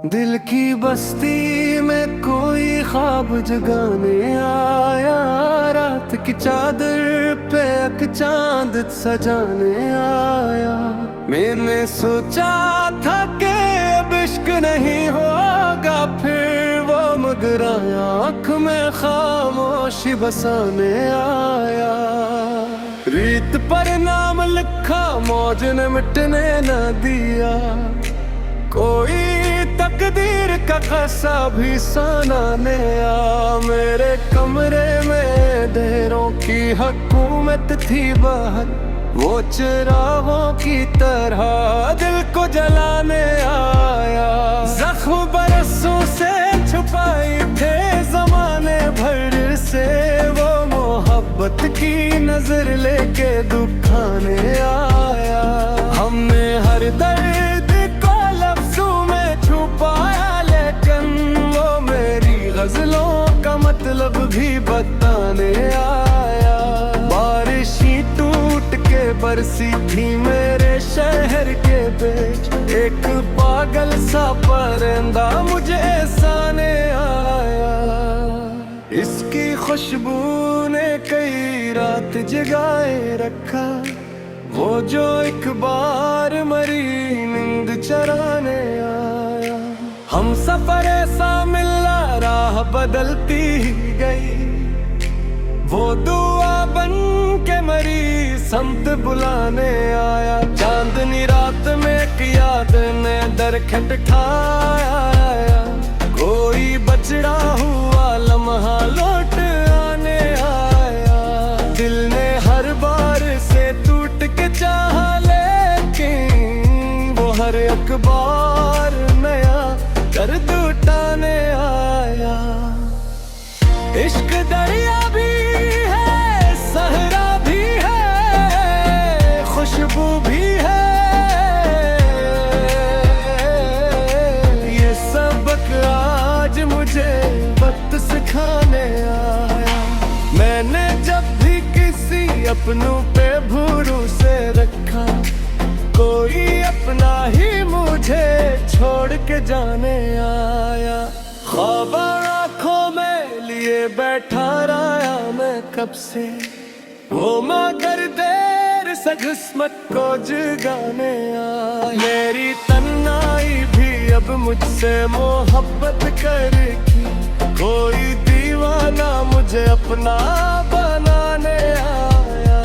दिल की बस्ती में कोई ख्वाब जगाने आया, रात की चादर पे एक चांद सजाने आया। मैंने सोचा था कि अब इश्क नहीं होगा, फिर वो मुस्कुराया, आँख में खामोशी बसाने आया। रीत पर नाम लिखा, मौज ने मिटने न दिया, कोई तकदीर का क़स्सा भी सुनाने आ। मेरे कमरे में देरों की हुकूमत थी बाहर, वो चिरागों की तरह दिल को जलाने आया। जख्म बरसों से छुपाई थे जमाने भर से, वो मोहब्बत की नजर लेके दुखाने आया। हमने हर दर्द को लफ्जों में छुपाया, लेकिन वो मेरी गजलों का मतलब भी बताने आया। बारिश ही टूट के बरसी थी मेरे शहर के बीच, एक पागल सा परिंदा मुझे एहसाने आया। इसकी खुशबू ने कई रात जगाए रखा, वो जो एक बार मरी नींद चराने आया। हम सफर ऐसा मिला, राह बदलती गई, वो दुआ बन के मरी समत बुलाने आया। चांदनी रात में एक याद ने दर खटखटाया, कोई बछड़ा हुआ लम्हा लौट आने आया। दिल ने हर बार से टूट के चाहा, लेकिन वो हर एक बार नया दर्द उठाने आया। इश्क दरिया भी है, सहरा भी है, खुशबू भी है, ये सबक आज मुझे वक्त सिखाने आया। मैंने जब भी किसी अपनों पे भरोसे रखा, कोई अपना ही मुझे छोड़ के जाने आया। ख्वाब आँखों में लिए बैठा रहा मैं कब से, वो मगर देर से किस्मत को जगाने आया। मेरी तन्हाई भी अब मुझसे मोहब्बत करेगी, कोई दीवाना मुझे अपना बनाने आया।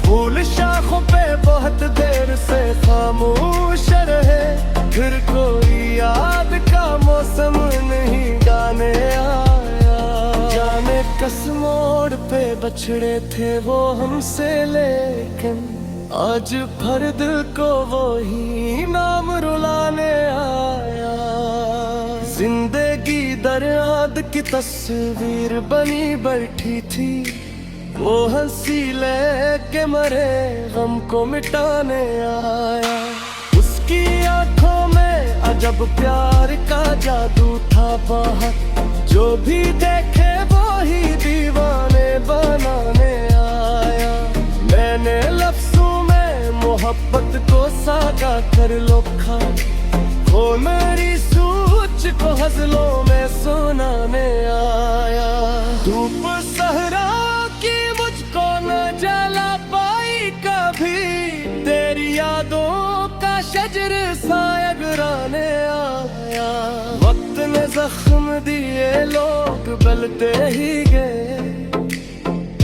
फूल शाखों पे बहुत देर से खामोश रहे, फिर कोई याद का मौसम नहीं गाने आया। जाने किस मोड़ पे बछड़े थे वो हमसे, लेकिन आज भर दिल को वो ही नाम रुलाने आया। जिंदगी दरियाद की तस्वीर बनी बैठी थी, वो हंसी लेके मरे गम को मिटाने आया। उसकी आंखों में अजब प्यार का जादू था बाहर, जो भी देखे वो ही दीवाने बनाने आया। मैंने लफ्जों में मोहब्बत को सागा कर लोखा, वो मेरी सोच को हज़लों में सुनाने आया। धूप सहरा की मुझको न जला पाई कभी, तेरी यादों का शजर साया गिराने आया। वक्त ने जख्म दिए, लोग बलते ही गए,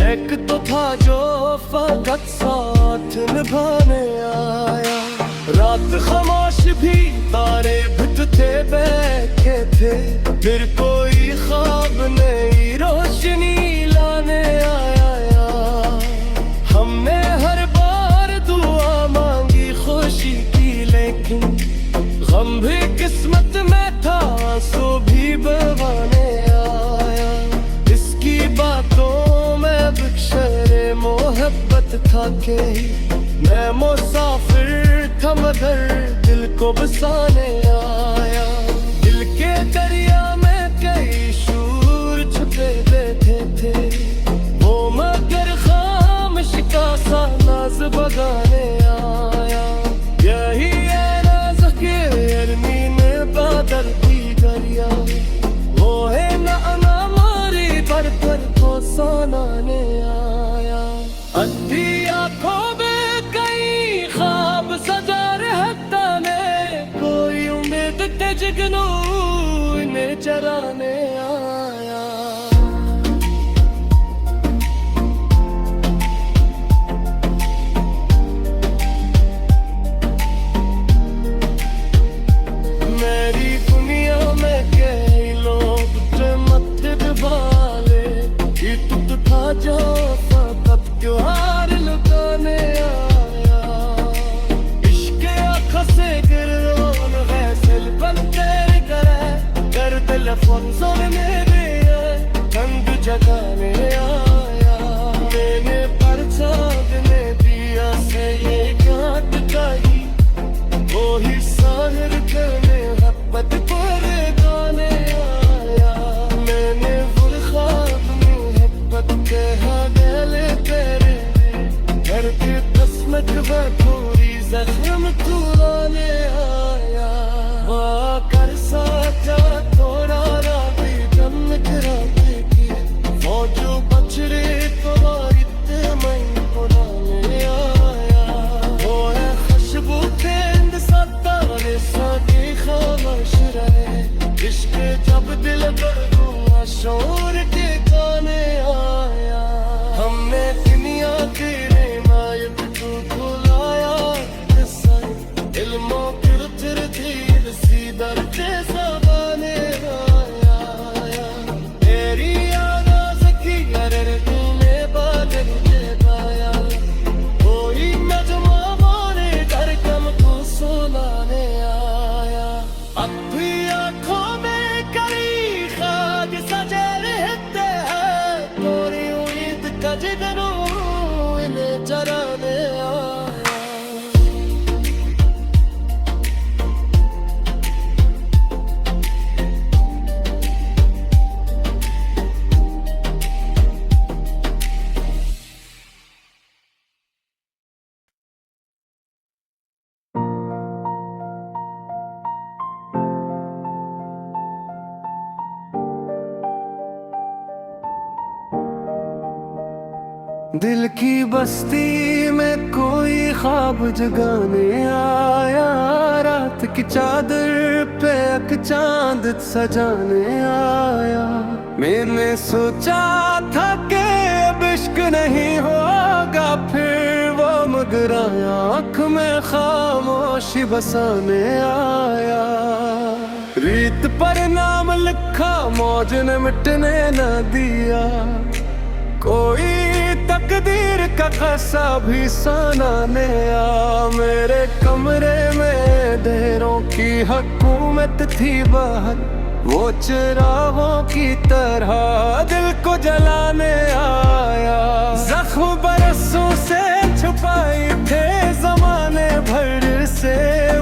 एक तो था जो फकत साथ निभाने आया। रात खामोश भी, तारे भिजते बैठे थे, फिर कोई ख्वाब नई रोशनी लाने आया। हमने हर बार दुआ मांगी खुशी की, लेकिन गम भी किस्मत में था, आंसू भी बहाने आया। इसकी बातों में बिखरे मोहब्बत था के, मैं मुसाफिर था मगर दिल को बसाने आया। दिल के दरिया में कई शूर छुपे बैठे थे, वो मगर खामोश का सा नाज बगाने आया। यही है नाज़ के अरमीन जाने आया। मेरी दुनिया में कई लोग मत डुबाले कि तू था जो तब त्योहार लुटाने आया। इश्क आँखों से गिरोन वैसल बनते करे कर टेलीफोन सुनने दिए ठंड जगाने आया। मैंने परछा देने दिया से ये गाँठ गई वो ही साहिर करने हब्बत पर गाने आया। मैंने वो ख्वाब में हब्बत के हागले तेरे घर के तस्मत व पूरी जख्म तू लाने आया। वाह कर साचा थोड़ा राबी दम कराते की वो जो बचरे तुम्हारी मैं पुराने आया। वो है खुशबू तेंद सतारे साकी खामोश रहे इश्क जब दिल पर हुआ शोर के गाने आया। हमने दुनिया तेरे नायक तू बुलाया इल्मों फिर धीर सीधा जैसा बने आया। तेरी आवाज़ की अरे तूने बादल के पाया कोई नजमा मारे घर कम को सुनाने आया। अब भी आँखों में करी खाक सजे रहते हैं पूरी उम्मीद का जिगरू इन्हें जराने आया। दिल की बस्ती में कोई ख्वाब जगाने आया। रात की चादर पे एक चांद सजाने आया। मैंने सोचा था कि अब इश्क नहीं होगा फिर वो मुस्कुराया आँख में खामोशी बसाने आया। रीत पर नाम लिखा मौज ने मिटने न दिया कोई तकदीर का क़स्सा भी सुनाने आ। मेरे कमरे में देरों की हुकूमत थी बाहर वो चिरागों की तरह दिल को जलाने आया। जख्म बरसों से छुपाई थे जमाने भर से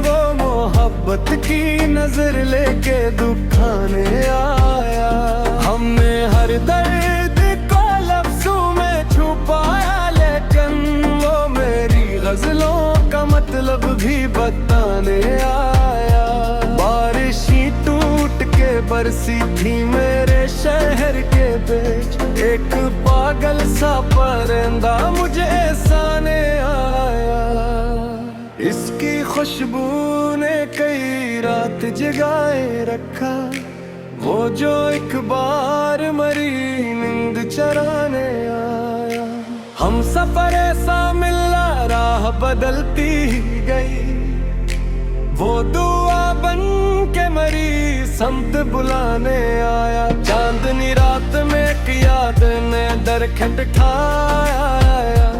वो मोहब्बत की नजर लेके दुखाने आया। हमने हर दर्द को लफ्जों में छुपाया लेकिन वो मेरी गजलों का मतलब भी बताने आया। बारिश ही टूट के बरसी थी मेरे शहर के बीच एक पागल सा परिंदा मुझे साने आया। इसकी खुशबू ने कई रात जगाए रखा वो जो एक बार मरी नींद चराने आया। हम सफर ऐसा मिला राह बदलती गई वो दुआ बन के मरी समत बुलाने आया। चांदनी रात में एक याद ने दर खटखटाया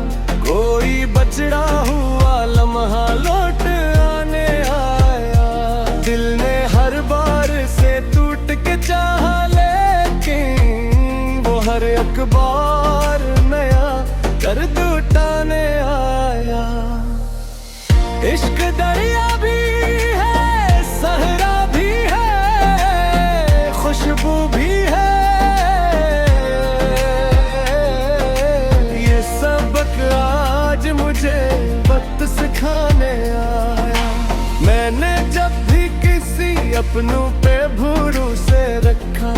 कोई बछड़ा हुआ लम्हा लौट आने आया। दिल ने हर बार से टूट के चाह लेकिन वो हर एक बार नया दर्द उठाने आया। इश्क दरिया भी है सहरा भी है खुशबू भी है ये सबक आज मुझे वक्त सिखाने आया। मैंने जब भी किसी अपनों पे भरोसे रखा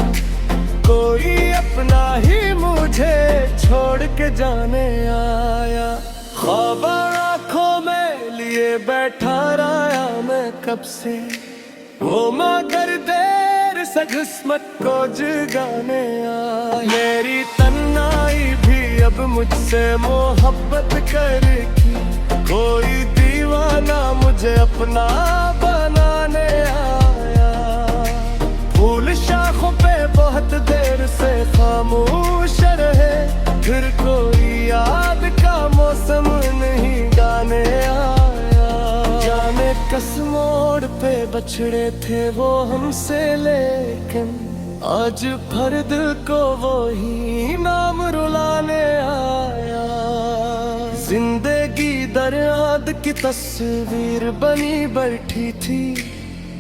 कोई अपना ही मुझे छोड़ के जाने आया। ख्वाब आँखों में लिए बैठा रहा मैं कब से वो मगर देर से किस्मत को जगाने आया। मेरी तन्हाई भी अब मुझसे मोहब्बत करेगी, कोई दीवाना मुझे अपना बनाने आया। फूल शाखों पे बहुत देर से खामोश रहे, फिर कोई याद का मौसम नहीं गाने आया। जाने किस मोड़ पे बछड़े थे वो हमसे, लेकिन आज भर दिल को वो ही नाम रुलाने आया। जिंदगी दरियाद की तस्वीर बनी बैठी थी,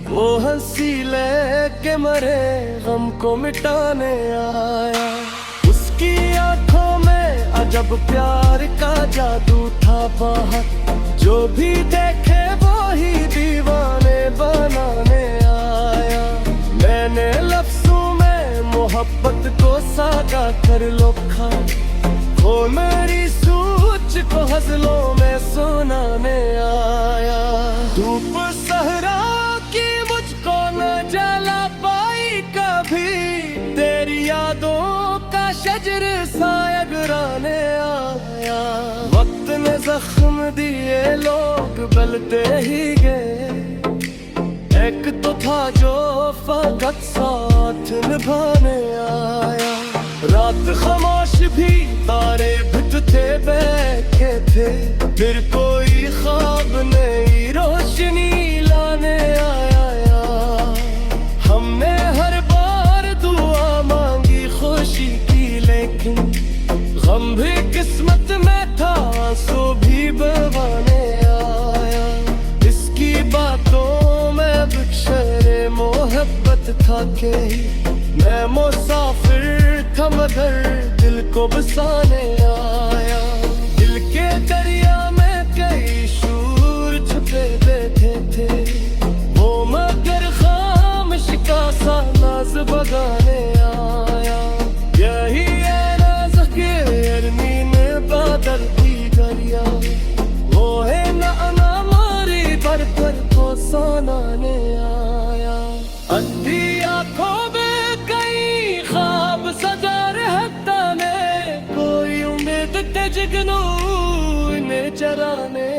वो हंसी लेके मरे गम को मिटाने आया। उसकी आंखों में अजब प्यार का जादू था बाहर, जो भी देखे वो ही दीवाने बनाने आया। मैंने लफ्जों में मोहब्बत को सादा कर लोखा, वो मेरी सोच को हज़लों में सुनाने आया। धूप सहरा की मुझको न जला पाई कभी, तेरी यादों का शजर साया गिराने आया। वक्त ने जख्म दिए लोग बलते ही गए, एक तो था जो फकत साथ निभाने आया। रात खामोश भी तारे भिट थे बैठे थे, फिर कोई ख्वाब नई रोशनी लाने आया। हमने हर बार दुआ मांगी खुशी की, लेकिन गम भी किस्मत में था, आंसू भी बहाने आया। इसकी बातों में बिखरे मोहब्बत था के, मैं मुसाफिर था मगर दिल को बसाने आया। दिल के दरिया में कई शूर छुपे बैठे थे, वो मगर खामोश का सा नाज बगाने आया। यही है नाज के अरमीन बादल की दरिया, वो है ना मारी पर को सोनाने आया। अंधी आंखों में कई ख्वाब सजा रहता ने, कोई उम्मीद ते जगनू ने चराने